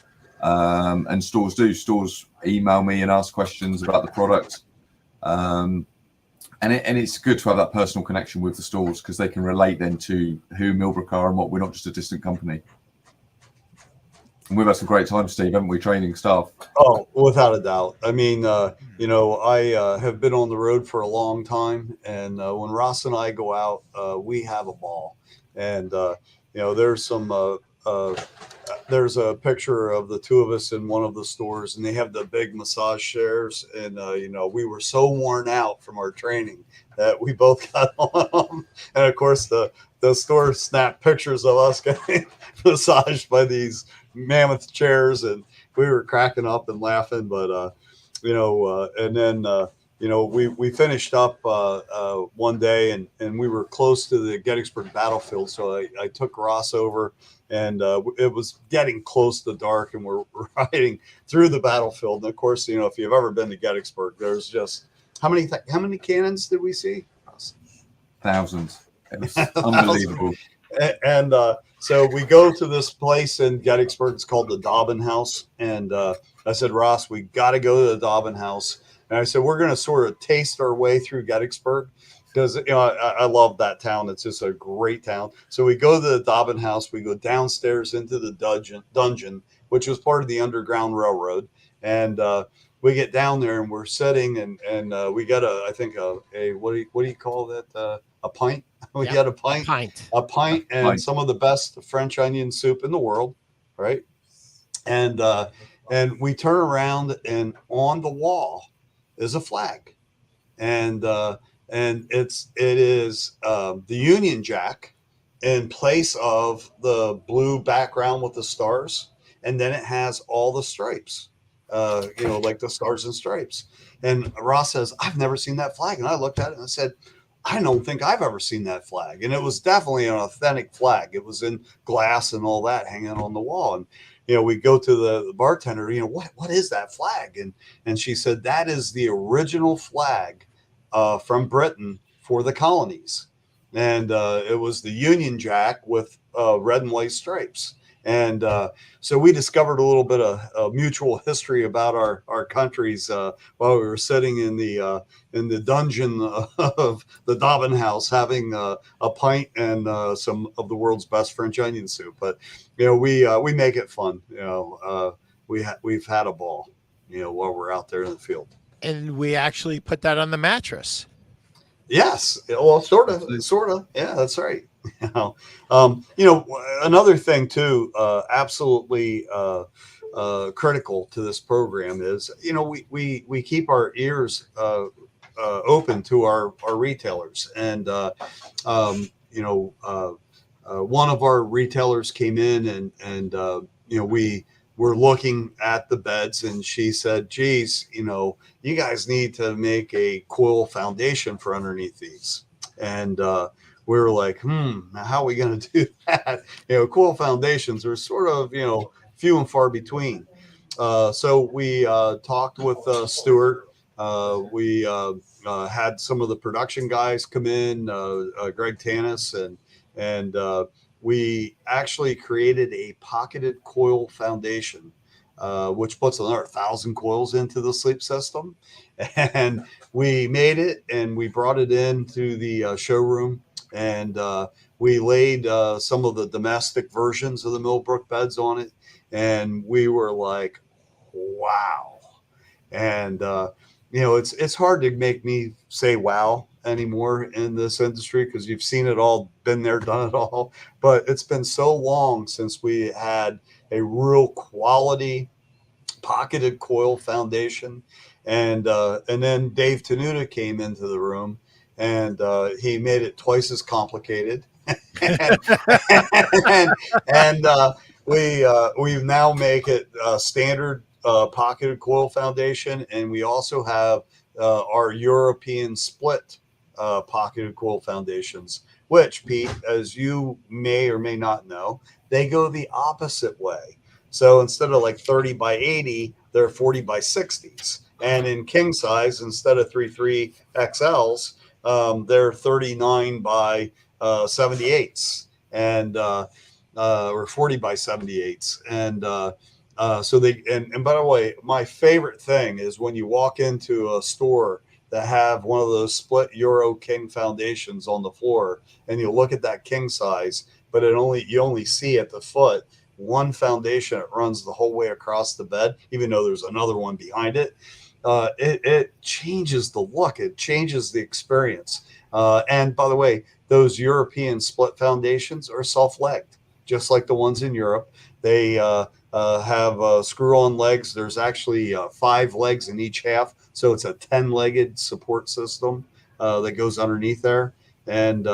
And stores email me and ask questions about the product. And it's good to have that personal connection with the stores because they can relate then to who Millbrook are and what we're not just a distant company. And we've had some great times, Steve, haven't we, training staff? Oh, without a doubt. I mean, I have been on the road for a long time, and when Ross and I go out, we have a ball. And there's there's a picture of the two of us in one of the stores, and they have the big massage chairs, and we were so worn out from our training that we both got on them. And of course, the the store snapped pictures of us getting massaged by these mammoth chairs, and we were cracking up and laughing. But and then we finished up one day, and we were close to the Gettysburg battlefield, so I took Ross over, and it was getting close to dark, and we're riding through the battlefield. And of course, if you've ever been to Gettysburg, there's just how many cannons did we see? Thousands. It was unbelievable. And so we go to this place in Gettysburg. It's called the Dobbin House. And I said, Ross, we got to go to the Dobbin House. And I said, we're going to sort of taste our way through Gettysburg because, I love that town. It's just a great town. So we go to the Dobbin House. We go downstairs into the dungeon, which was part of the Underground Railroad. And we get down there, and we're sitting, and we got what do you call that? A pint. We got a pint, and some of the best French onion soup in the world, right? And we turn around, and on the wall is a flag, and it is the Union Jack in place of the blue background with the stars, and then it has all the stripes, like the stars and stripes. And Ross says, "I've never seen that flag," and I looked at it and I said, I don't think I've ever seen that flag. And it was definitely an authentic flag. It was in glass and all that hanging on the wall. And, we go to the bartender, what is that flag? And she said, that is the original flag from Britain for the colonies. And it was the Union Jack with red and white stripes. And so we discovered a little bit of mutual history about our countries while we were sitting in the dungeon of the Dobbin House, having a pint and some of the world's best French onion soup. But we make it fun. We've had a ball, while we're out there in the field. And we actually put that on the mattress. Yes, well, sort of. Yeah, that's right. Another thing too, absolutely critical to this program is, we keep our ears open to our retailers, and one of our retailers came in, and we were looking at the beds, and she said, geez, you guys need to make a coil foundation for underneath these. And we were like, how are we going to do that? Coil foundations are sort of, few and far between. So we talked with Stuart. We had some of the production guys come in, Greg Tanis, and we actually created a pocketed coil foundation, which puts another 1,000 coils into the sleep system. And we made it, and we brought it into the showroom, and we laid some of the domestic versions of the Millbrook beds on it. And we were like, wow. And, it's hard to make me say wow anymore in this industry, because you've seen it all, been there, done it all. But it's been so long since we had a real quality pocketed coil foundation. And then Dave Tenuta came into the room, and he made it twice as complicated. and we now make it standard pocketed coil foundation, and we also have our European split pocketed coil foundations, which, Pete, as you may or may not know, they go the opposite way. So instead of like 30 by 80, they're 40 by 60s. And in king size, instead of 33 XLs, they're 39 by 78s, and or 40 by 78s. And so they, and by the way, my favorite thing is when you walk into a store that have one of those split Euro king foundations on the floor, and you look at that king size, but you only see at the foot one foundation that runs the whole way across the bed, even though there's another one behind it. It changes the look. It changes the experience. And by the way, those European split foundations are self-legged, just like the ones in Europe. They have screw-on legs. There's actually 5 legs in each half, so it's a 10-legged support system that goes underneath there. And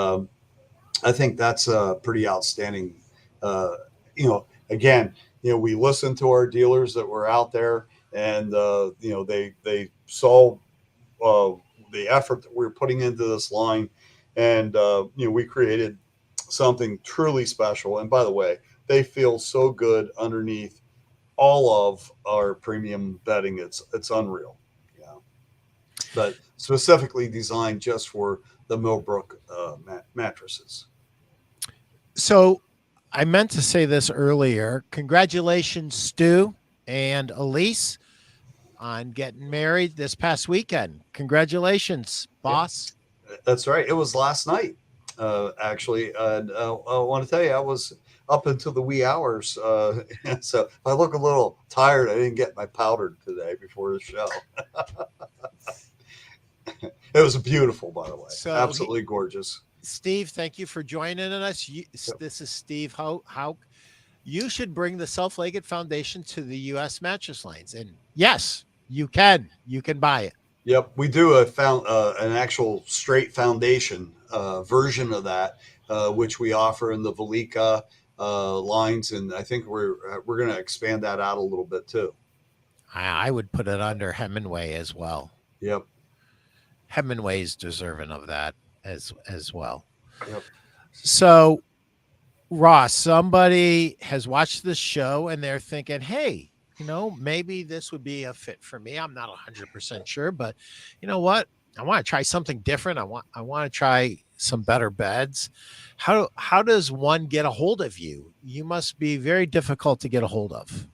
I think that's a pretty outstanding. You know, again, you know, we listened to our dealers that were out there, and you know, they saw uh, the effort that we were putting into this line, and you know, we created something truly special. And by the way, they feel so good underneath all of our premium bedding. It's unreal. Yeah, but specifically designed just for the Millbrook mattresses. So I meant to say this earlier. Congratulations, Stu and Elise, on getting married this past weekend. Congratulations, boss. That's right. It was last night, actually. And I want to tell you, I was up until the wee hours. So I look a little tired. I didn't get my powder today before the show. It was beautiful, by the way. So absolutely gorgeous. Steve, thank you for joining us. This is Steve How you should bring the Self-Legged Foundation to the U.S. mattress lines. And yes, you can buy it. Yep, we do an actual straight foundation version of that, which we offer in the Velika lines, and I think we're going to expand that out a little bit too. I would put it under Hemingway as well. Yep, Hemingway's deserving of that as well. Yep. So, Ross, somebody has watched this show and they're thinking, hey, you know, maybe this would be a fit for me. I'm not 100% sure, but you know what? I want to try something different. I want to try some better beds. How does one get a hold of you? You must be very difficult to get a hold of.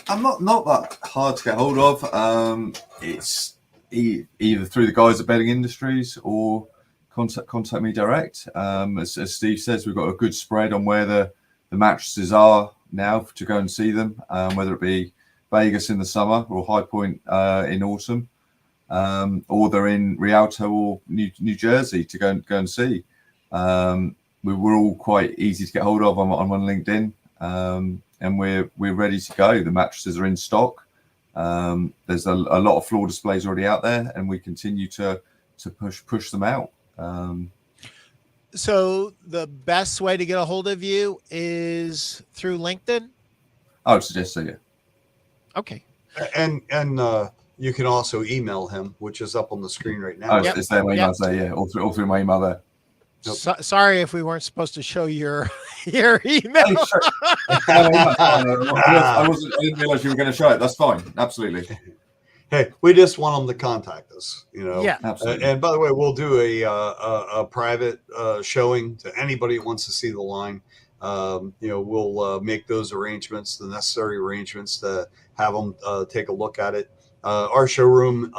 I'm not that hard to get hold of. It's either through the guys at Bedding Industries or contact me direct. As Steve says, we've got a good spread on where the mattresses are now to go and see them, whether it be Vegas in the summer or High Point in autumn, or they're in Rialto or New Jersey to go and see. We're all quite easy to get hold of. I'm on LinkedIn, and we're ready to go. The mattresses are in stock. There's a lot of floor displays already out there, and we continue to push them out. So the best way to get a hold of you is through LinkedIn? I would suggest so, yeah. Okay. And you can also email him, which is up on the screen right now. Oh, it's there. My email's there, yeah. All through my email there. Yep. Sorry if we weren't supposed to show your email. Oh, sure. I didn't realize you were going to show it. That's fine. Absolutely. Hey, we just want them to contact us, you know. Yeah, absolutely. And by the way, we'll do a private showing to anybody who wants to see the line. You know, we'll make those arrangements, the necessary arrangements to have them take a look at it. Our showroom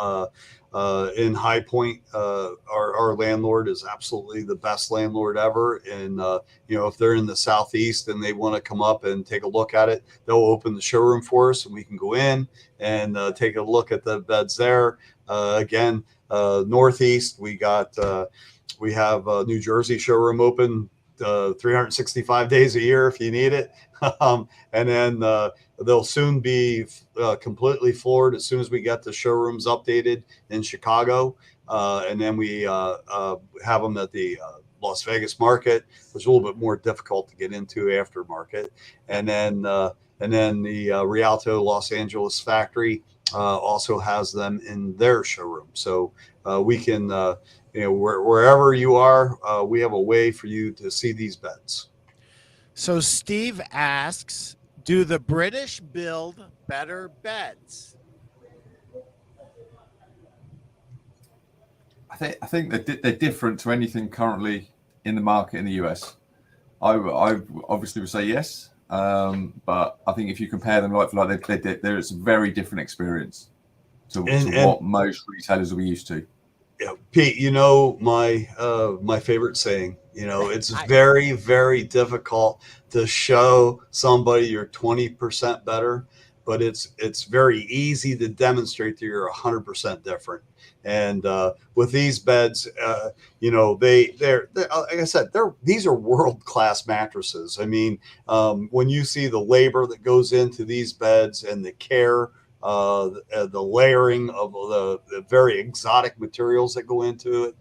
in High Point, our landlord is absolutely the best landlord ever. And, you know, if they're in the Southeast and they want to come up and take a look at it, they'll open the showroom for us and we can go in and take a look at the beds there. Again, Northeast, we have a New Jersey showroom open 365 days a year if you need it. And then they'll soon be completely floored as soon as we get the showrooms updated in Chicago. And then we have them at the Las Vegas market, which is a little bit more difficult to get into after market. And then the Rialto Los Angeles factory also has them in their showroom. So we can, you know, wherever you are, we have a way for you to see these beds. So Steve asks, do the British build better beds? I think they're different to anything currently in the market in the US. I obviously would say yes, but I think if you compare them like for like, it's a very different experience to what most retailers will be used to. Yeah, Pete, you know my favorite saying. You know, it's very, very difficult to show somebody you're 20% better, but it's very easy to demonstrate that you're 100% different. And with these beds, you know, they're like I said, these are world-class mattresses. I mean, when you see the labor that goes into these beds and the care the layering of the very exotic materials that go into it,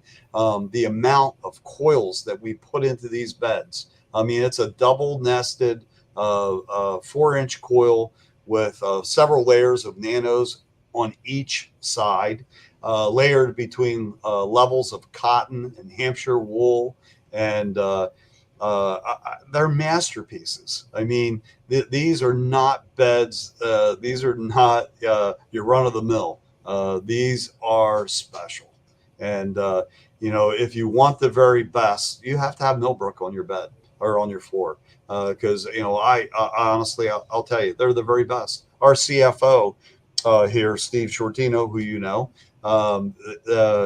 the amount of coils that we put into these beds. I mean, it's a double nested 4-inch coil with several layers of nanos on each side, layered between levels of cotton and Hampshire wool, and they're masterpieces. I mean, these are not beds. These are not your run of the mill. These are special. And, if you want the very best, you have to have Millbrook on your bed or on your floor. Because, I honestly, I'll tell you, they're the very best. Our CFO here, Steve Shortino, who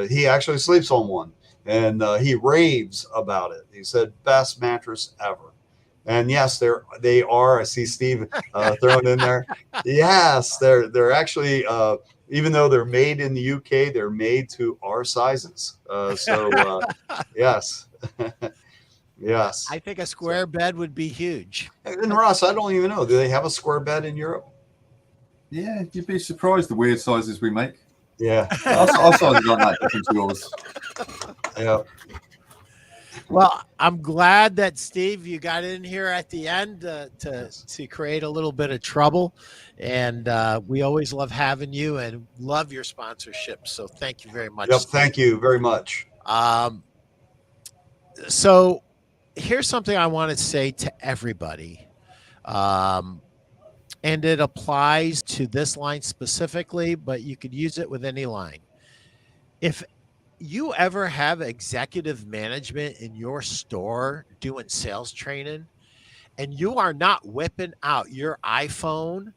he actually sleeps on one. And he raves about it. He said, best mattress ever. And yes, they are. I see Steve throwing in there. Yes, they're actually, even though they're made in the UK, they're made to our sizes. Yes. Yes. I think a square bed would be huge. And Ross, I don't even know. Do they have a square bed in Europe? Yeah, you'd be surprised the weird sizes we make. Yeah. Our sizes aren't that different to yours. Yeah. Well, I'm glad that Steve, you got in here at the end to create a little bit of trouble, and we always love having you and love your sponsorship. So thank you very much. Yep. Steve. Thank you very much. So here's something I want to say to everybody, and it applies to this line specifically, but you could use it with any line. If you ever have executive management in your store doing sales training, and you are not whipping out your iPhone,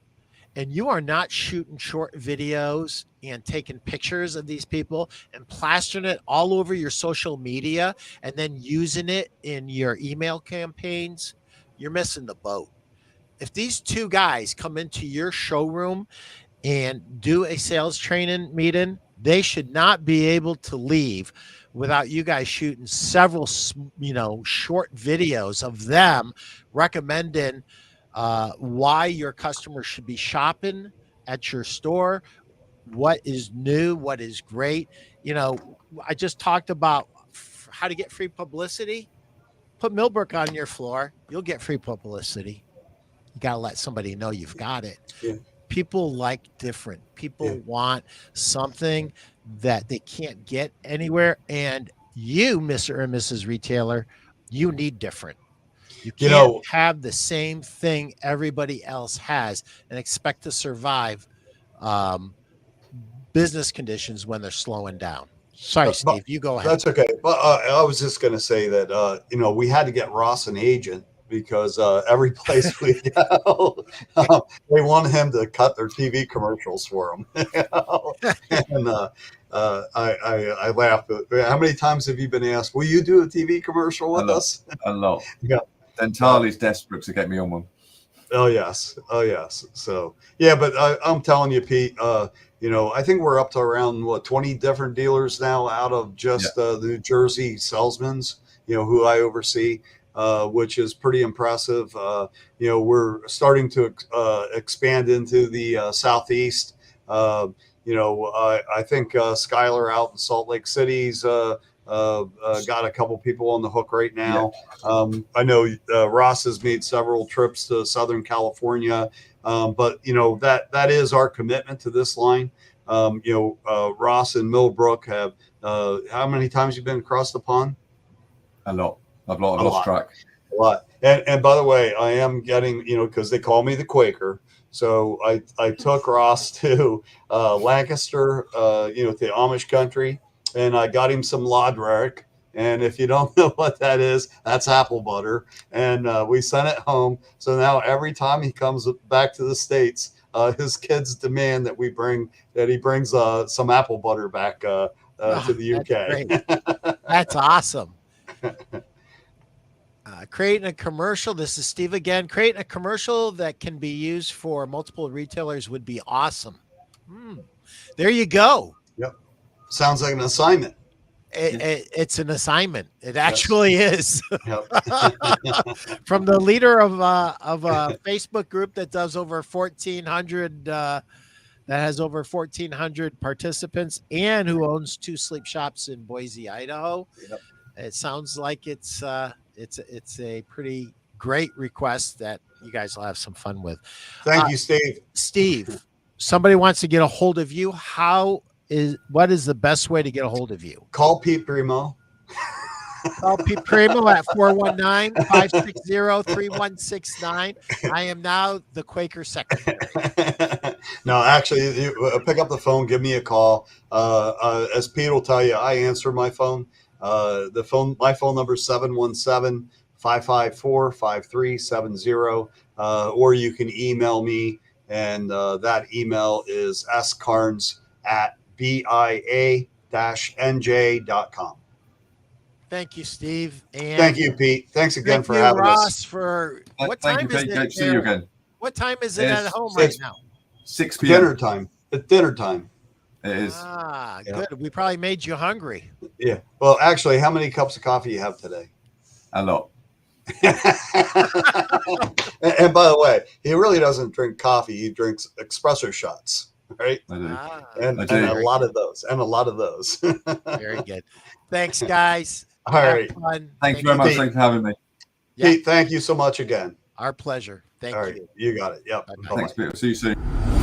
and you are not shooting short videos and taking pictures of these people and plastering it all over your social media and then using it in your email campaigns, you're missing the boat. If these two guys come into your showroom and do a sales training meeting, they should not be able to leave without you guys shooting several, short videos of them recommending why your customers should be shopping at your store, what is new, what is great. I just talked about how to get free publicity. Put Millbrook on your floor. You'll get free publicity. You got to let somebody know you've got it. Yeah. People like different. People want something that they can't get anywhere. And you, Mr. and Mrs. Retailer, you need different. You can't have the same thing everybody else has and expect to survive business conditions when they're slowing down. Sorry, Steve, you go ahead. That's okay. But I was just going to say that, we had to get Ross an agent because every place we go, they want him to cut their TV commercials for them. And I laugh. How many times have you been asked, will you do a TV commercial with us? A lot. Yeah. Dentali's desperate to get me on one. Oh, yes. So, yeah, but I'm telling you, Pete, I think we're up to around 20 different dealers now out of just the New Jersey salesmen's, who I oversee, which is pretty impressive. We're starting to expand into the Southeast. I think Skylar out in Salt Lake City's got a couple people on the hook right now. I know Ross has made several trips to Southern California, but that is our commitment to this line. Ross and Millbrook have how many times you've been across the pond? A lot. I've lost track. A lot. And by the way, I am getting, because they call me the Quaker. So I took Ross to Lancaster, to the Amish country, and I got him some Lodrek. And if you don't know what that is, that's apple butter. And we sent it home. So now every time he comes back to the States, his kids demand that he brings some apple butter back to the UK. That's awesome. Creating a commercial. This is Steve again. Creating a commercial that can be used for multiple retailers would be awesome. There you go. Yep. Sounds like an assignment. It's an assignment. It actually is. Yep. From the leader of a Facebook group that does over 1,400 that has over 1,400 participants and who owns 2 sleep shops in Boise, Idaho. Yep. It sounds like it's a pretty great request that you guys will have some fun with. Thank you, Steve. Steve, somebody wants to get a hold of you. What is the best way to get a hold of you? Call Pete Primeau. Call Pete Primeau at 419-560-3169. I am now the Quaker secretary. No, actually, pick up the phone, give me a call. As Pete will tell you, I answer my phone. My phone number is 717-554-5370. Or you can email me, and that email is skarns@bia-nj.com. Thank you, Steve. And thank you, Pete. Thanks again for having Ross, us. For what Thank time you, is Pete. it? Great to see you again. What time is it at home it's right now? 6 p.m. Dinner time. It's dinner time. It is. Ah, Yeah. good. We probably made you hungry. Yeah. Well, actually, how many cups of coffee you have today? A lot. And by the way, he really doesn't drink coffee. He drinks espresso shots, right? I do. And I do. a lot of those. Very good. Thanks, guys. All Have right. fun. Thank you very much. Pete. Thanks for having me. Yeah. Pete, thank you so much again. Our pleasure. Thank All right. you. You got it. Yep. Bye-bye. Bye-bye. Thanks, Peter. See you soon.